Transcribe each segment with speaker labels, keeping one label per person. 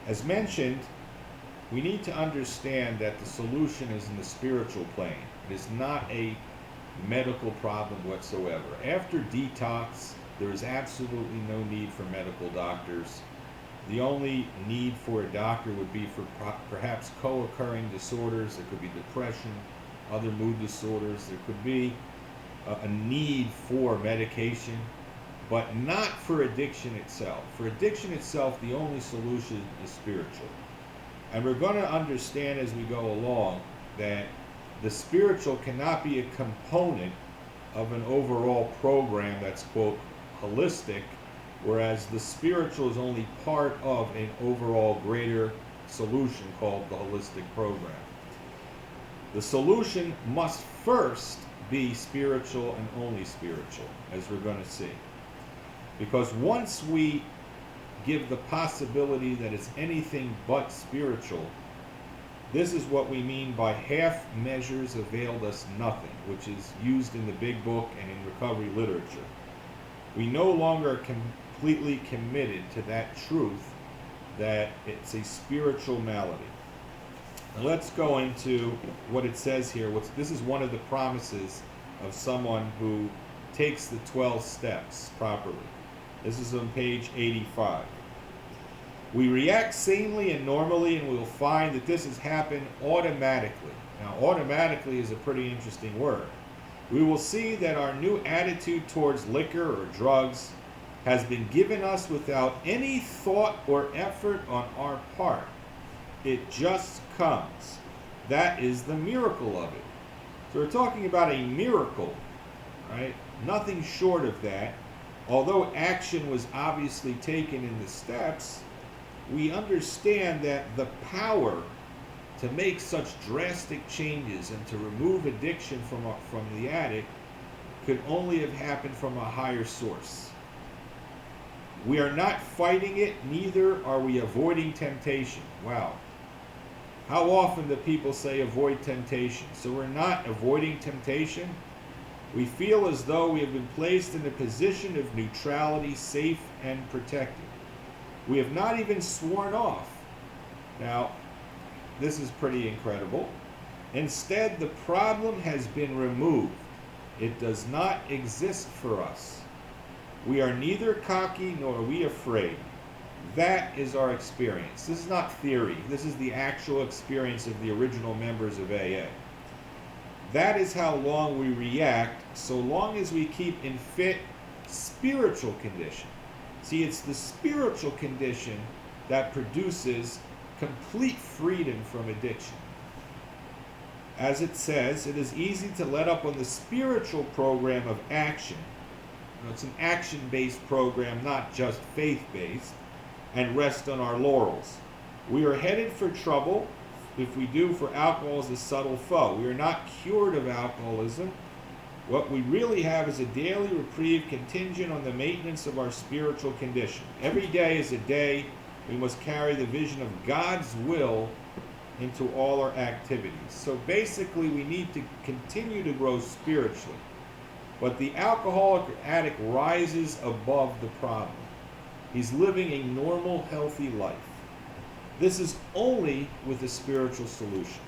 Speaker 1: As mentioned, we need to understand that the solution is in the spiritual plane. It is not a medical problem whatsoever. After detox, there is absolutely no need for medical doctors. The only need for a doctor would be for perhaps co-occurring disorders. There could be depression, other mood disorders. There could be a need for medication, but not for addiction itself. For addiction itself, the only solution is spiritual. And we're going to understand as we go along that the spiritual cannot be a component of an overall program that's, quote, holistic, whereas the spiritual is only part of an overall greater solution called the holistic program. The solution must first be spiritual and only spiritual, as we're going to see. Because once we give the possibility that it's anything but spiritual, this is what we mean by half measures availed us nothing, which is used in the Big Book and in recovery literature. We no longer are completely committed to that truth that it's a spiritual malady. Now let's go into what it says here. This is one of the promises of someone who takes the 12 steps properly. This is on page 85. We react sanely and normally, and we will find that this has happened automatically. Now, automatically is a pretty interesting word. We will see that our new attitude towards liquor or drugs has been given us without any thought or effort on our part. It just comes. That is the miracle of it. So we're talking about a miracle, right? Nothing short of that. Although action was obviously taken in the steps, we understand that the power to make such drastic changes and to remove addiction from the addict could only have happened from a higher source. We are not fighting it, neither are we avoiding temptation. Wow. How often do people say avoid temptation? So we're not avoiding temptation. We feel as though we have been placed in a position of neutrality, safe and protected. We have not even sworn off. Now, this is pretty incredible. Instead, the problem has been removed. It does not exist for us. We are neither cocky nor are we afraid. That is our experience. This is not theory. This is the actual experience of the original members of AA. That is how long we react, so long as we keep in fit spiritual condition. See, it's the spiritual condition that produces complete freedom from addiction. As it says, it is easy to let up on the spiritual program of action. It's an action-based program, not just faith-based, and rest on our laurels. We are headed for trouble if we do, for alcohol is a subtle foe. We are not cured of alcoholism. What we really have is a daily reprieve contingent on the maintenance of our spiritual condition. Every day is a day we must carry the vision of God's will into all our activities. So basically, we need to continue to grow spiritually. But the alcoholic or addict rises above the problem. He's living a normal, healthy life. This is only with a spiritual solution.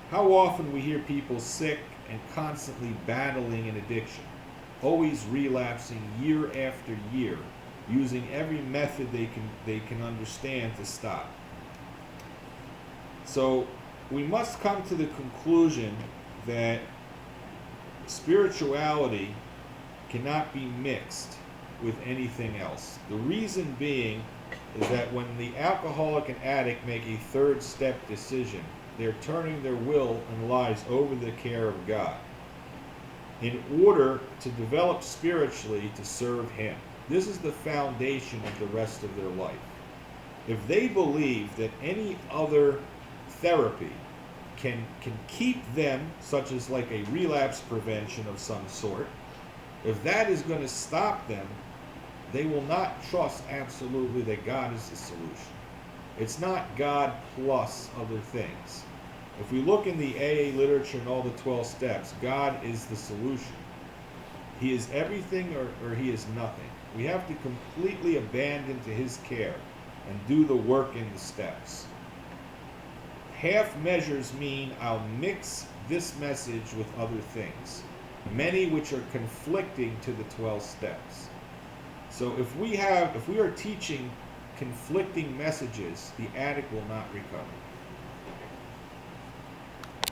Speaker 1: How often we hear people sick and constantly battling an addiction, always relapsing year after year, using every method they can understand to stop. So we must come to the conclusion that spirituality cannot be mixed with anything else. The reason being is that when the alcoholic and addict make a third step decision, they're turning their will and lives over the care of God in order to develop spiritually to serve Him. This is the foundation of the rest of their life. If they believe that any other therapy can keep them, such as like a relapse prevention of some sort, if that is going to stop them, they will not trust absolutely that God is the solution. It's not God plus other things. If we look in the AA literature and all the 12 steps, God is the solution. He is everything or He is nothing. We have to completely abandon to His care. and do the work in the steps. Half measures mean I'll mix this message with other things, many which are conflicting to the 12 steps. So if we are teaching conflicting messages, the addict will not recover.